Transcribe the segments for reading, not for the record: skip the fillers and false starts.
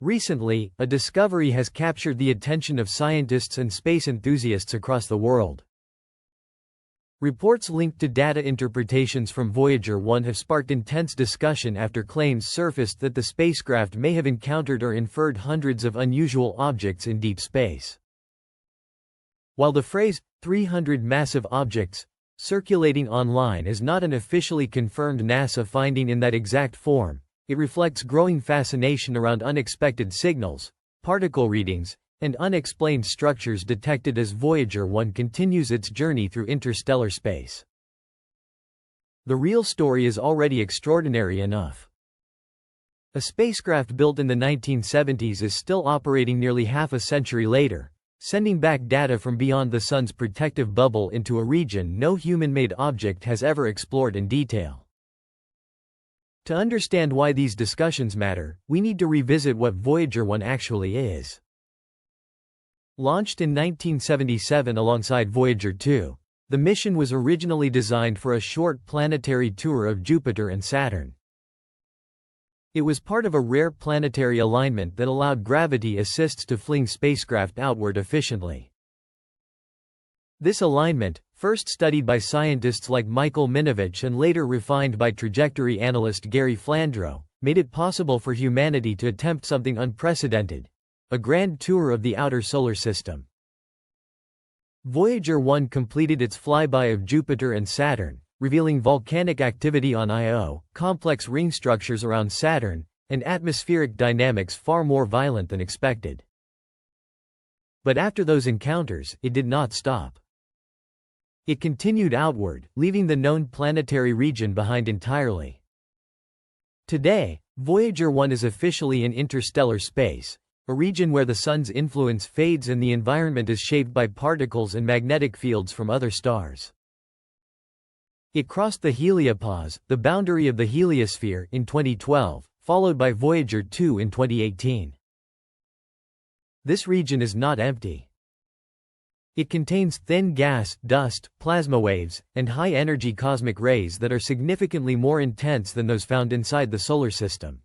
Recently, a discovery has captured the attention of scientists and space enthusiasts across the world. Reports linked to data interpretations from Voyager 1 have sparked intense discussion after claims surfaced that the spacecraft may have encountered or inferred hundreds of unusual objects in deep space. While the phrase, 300 massive objects, circulating online is not an officially confirmed NASA finding in that exact form, it reflects growing fascination around unexpected signals, particle readings, and unexplained structures detected as Voyager 1 continues its journey through interstellar space. The real story is already extraordinary enough. A spacecraft built in the 1970s is still operating nearly half a century later, sending back data from beyond the Sun's protective bubble into a region no human-made object has ever explored in detail. To understand why these discussions matter, we need to revisit what Voyager 1 actually is. Launched in 1977 alongside Voyager 2, the mission was originally designed for a short planetary tour of Jupiter and Saturn. It was part of a rare planetary alignment that allowed gravity assists to fling spacecraft outward efficiently. This alignment, first studied by scientists like Michael Minovich and later refined by trajectory analyst Gary Flandreau, made it possible for humanity to attempt something unprecedented: a grand tour of the outer solar system. Voyager 1 completed its flyby of Jupiter and Saturn, revealing volcanic activity on Io, complex ring structures around Saturn, and atmospheric dynamics far more violent than expected. But after those encounters, it did not stop. It continued outward, leaving the known planetary region behind entirely. Today, Voyager 1 is officially in interstellar space, a region where the Sun's influence fades and the environment is shaped by particles and magnetic fields from other stars. It crossed the heliopause, the boundary of the heliosphere, in 2012, followed by Voyager 2 in 2018. This region is not empty. It contains thin gas, dust, plasma waves, and high-energy cosmic rays that are significantly more intense than those found inside the Solar System.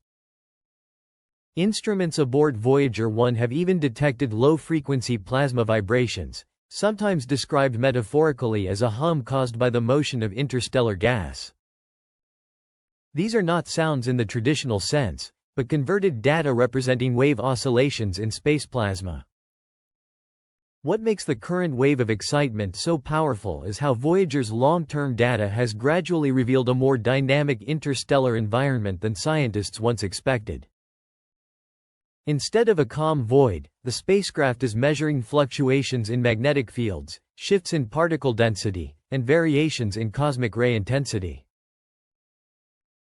Instruments aboard Voyager 1 have even detected low-frequency plasma vibrations, sometimes described metaphorically as a hum caused by the motion of interstellar gas. These are not sounds in the traditional sense, but converted data representing wave oscillations in space plasma. What makes the current wave of excitement so powerful is how Voyager's long-term data has gradually revealed a more dynamic interstellar environment than scientists once expected. Instead of a calm void, the spacecraft is measuring fluctuations in magnetic fields, shifts in particle density, and variations in cosmic ray intensity.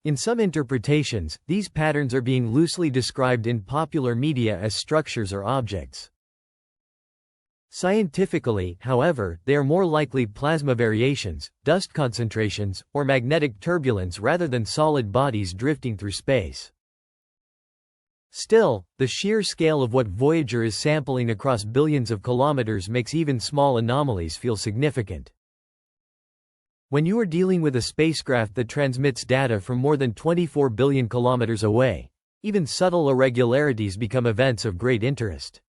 In some interpretations, these patterns are being loosely described in popular media as structures or objects. Scientifically, however, they are more likely plasma variations, dust concentrations, or magnetic turbulence rather than solid bodies drifting through space. Still, the sheer scale of what Voyager is sampling across billions of kilometers makes even small anomalies feel significant. When you are dealing with a spacecraft that transmits data from more than 24 billion kilometers away, even subtle irregularities become events of great interest.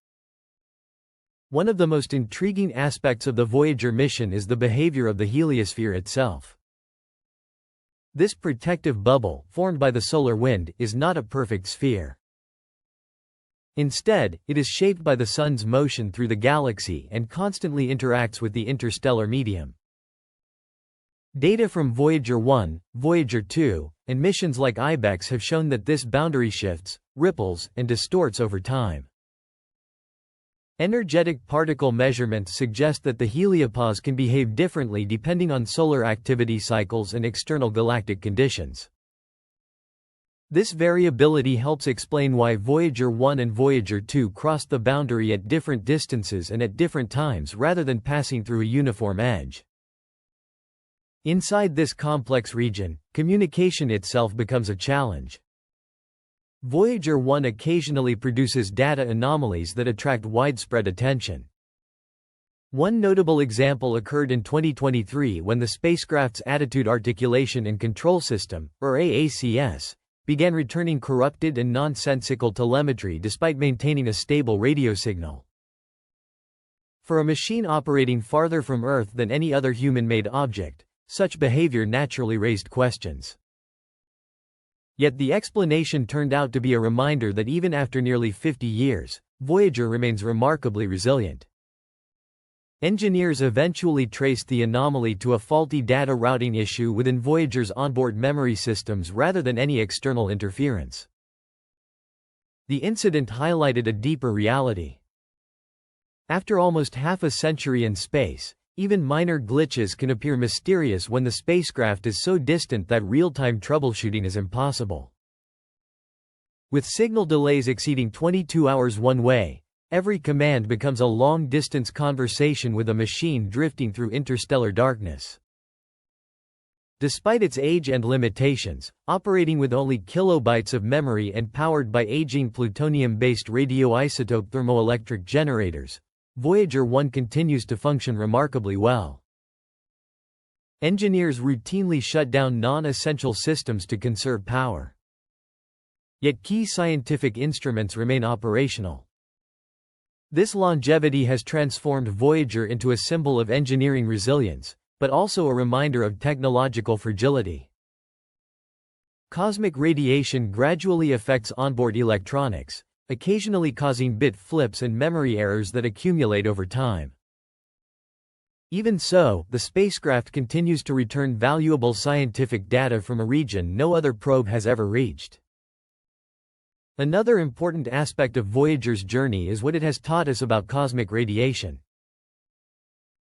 One of the most intriguing aspects of the Voyager mission is the behavior of the heliosphere itself. This protective bubble, formed by the solar wind, is not a perfect sphere. Instead, it is shaped by the Sun's motion through the galaxy and constantly interacts with the interstellar medium. Data from Voyager 1, Voyager 2, and missions like IBEX have shown that this boundary shifts, ripples, and distorts over time. Energetic particle measurements suggest that the heliopause can behave differently depending on solar activity cycles and external galactic conditions. This variability helps explain why Voyager 1 and Voyager 2 crossed the boundary at different distances and at different times rather than passing through a uniform edge. Inside this complex region, communication itself becomes a challenge. Voyager 1 occasionally produces data anomalies that attract widespread attention. One notable example occurred in 2023 when the spacecraft's Attitude Articulation and Control System, or AACS, began returning corrupted and nonsensical telemetry despite maintaining a stable radio signal. For a machine operating farther from Earth than any other human-made object, such behavior naturally raised questions. Yet the explanation turned out to be a reminder that even after nearly 50 years, Voyager remains remarkably resilient. Engineers eventually traced the anomaly to a faulty data routing issue within Voyager's onboard memory systems rather than any external interference. The incident highlighted a deeper reality. After almost half a century in space, even minor glitches can appear mysterious when the spacecraft is so distant that real-time troubleshooting is impossible. With signal delays exceeding 22 hours one way, every command becomes a long-distance conversation with a machine drifting through interstellar darkness. Despite its age and limitations, operating with only kilobytes of memory and powered by aging plutonium-based radioisotope thermoelectric generators, Voyager 1 continues to function remarkably well. Engineers routinely shut down non-essential systems to conserve power. Yet key scientific instruments remain operational. This longevity has transformed Voyager into a symbol of engineering resilience, but also a reminder of technological fragility. Cosmic radiation gradually affects onboard electronics, occasionally causing bit flips and memory errors that accumulate over time. Even so, the spacecraft continues to return valuable scientific data from a region no other probe has ever reached. Another important aspect of Voyager's journey is what it has taught us about cosmic radiation.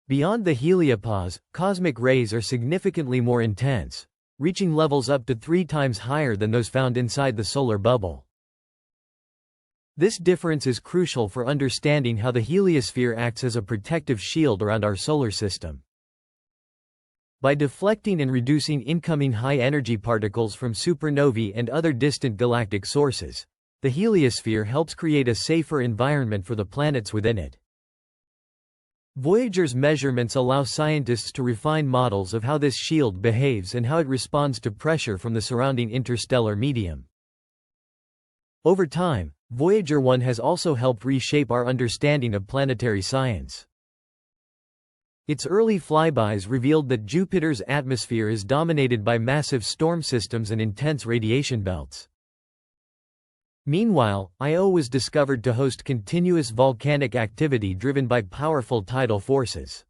Beyond the heliopause, cosmic rays are significantly more intense, reaching levels up to 3 times higher than those found inside the solar bubble. This difference is crucial for understanding how the heliosphere acts as a protective shield around our solar system. By deflecting and reducing incoming high-energy particles from supernovae and other distant galactic sources, the heliosphere helps create a safer environment for the planets within it. Voyager's measurements allow scientists to refine models of how this shield behaves and how it responds to pressure from the surrounding interstellar medium. Over time, Voyager 1 has also helped reshape our understanding of planetary science. Its early flybys revealed that Jupiter's atmosphere is dominated by massive storm systems and intense radiation belts. Meanwhile, Io was discovered to host continuous volcanic activity driven by powerful tidal forces.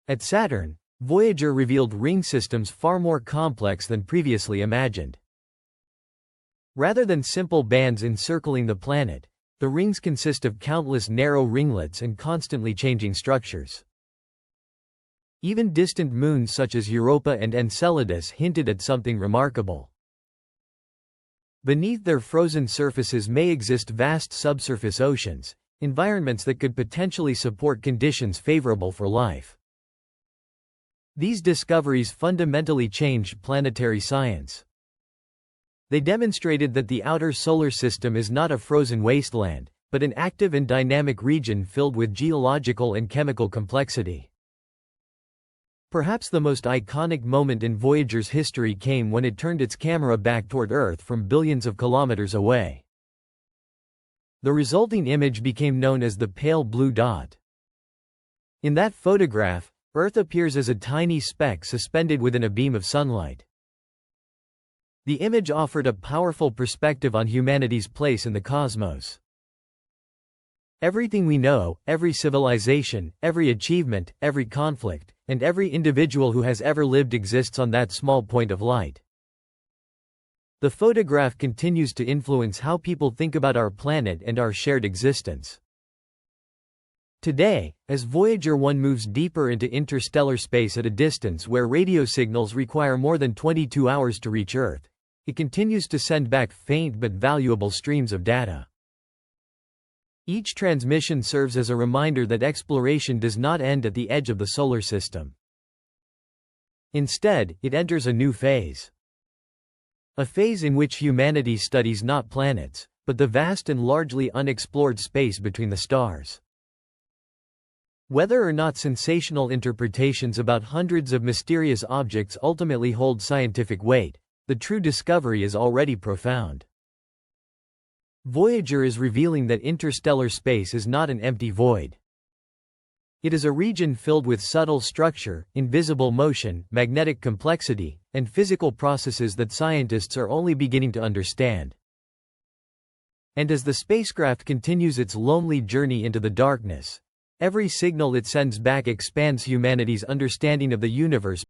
At Saturn, Voyager revealed ring systems far more complex than previously imagined. Rather than simple bands encircling the planet, the rings consist of countless narrow ringlets and constantly changing structures. Even distant moons such as Europa and Enceladus hinted at something remarkable. Beneath their frozen surfaces may exist vast subsurface oceans, environments that could potentially support conditions favorable for life. These discoveries fundamentally changed planetary science. They demonstrated that the outer solar system is not a frozen wasteland, but an active and dynamic region filled with geological and chemical complexity. Perhaps the most iconic moment in Voyager's history came when it turned its camera back toward Earth from billions of kilometers away. The resulting image became known as the pale blue dot. In that photograph, Earth appears as a tiny speck suspended within a beam of sunlight. The image offered a powerful perspective on humanity's place in the cosmos. Everything we know, every civilization, every achievement, every conflict, and every individual who has ever lived exists on that small point of light. The photograph continues to influence how people think about our planet and our shared existence. Today, as Voyager 1 moves deeper into interstellar space at a distance where radio signals require more than 22 hours to reach Earth, it continues to send back faint but valuable streams of data. Each transmission serves as a reminder that exploration does not end at the edge of the solar system. Instead, it enters a new phase. A phase in which humanity studies not planets, but the vast and largely unexplored space between the stars. Whether or not sensational interpretations about hundreds of mysterious objects ultimately hold scientific weight, the true discovery is already profound. Voyager is revealing that interstellar space is not an empty void. It is a region filled with subtle structure, invisible motion, magnetic complexity, and physical processes that scientists are only beginning to understand. And as the spacecraft continues its lonely journey into the darkness, every signal it sends back expands humanity's understanding of the universe,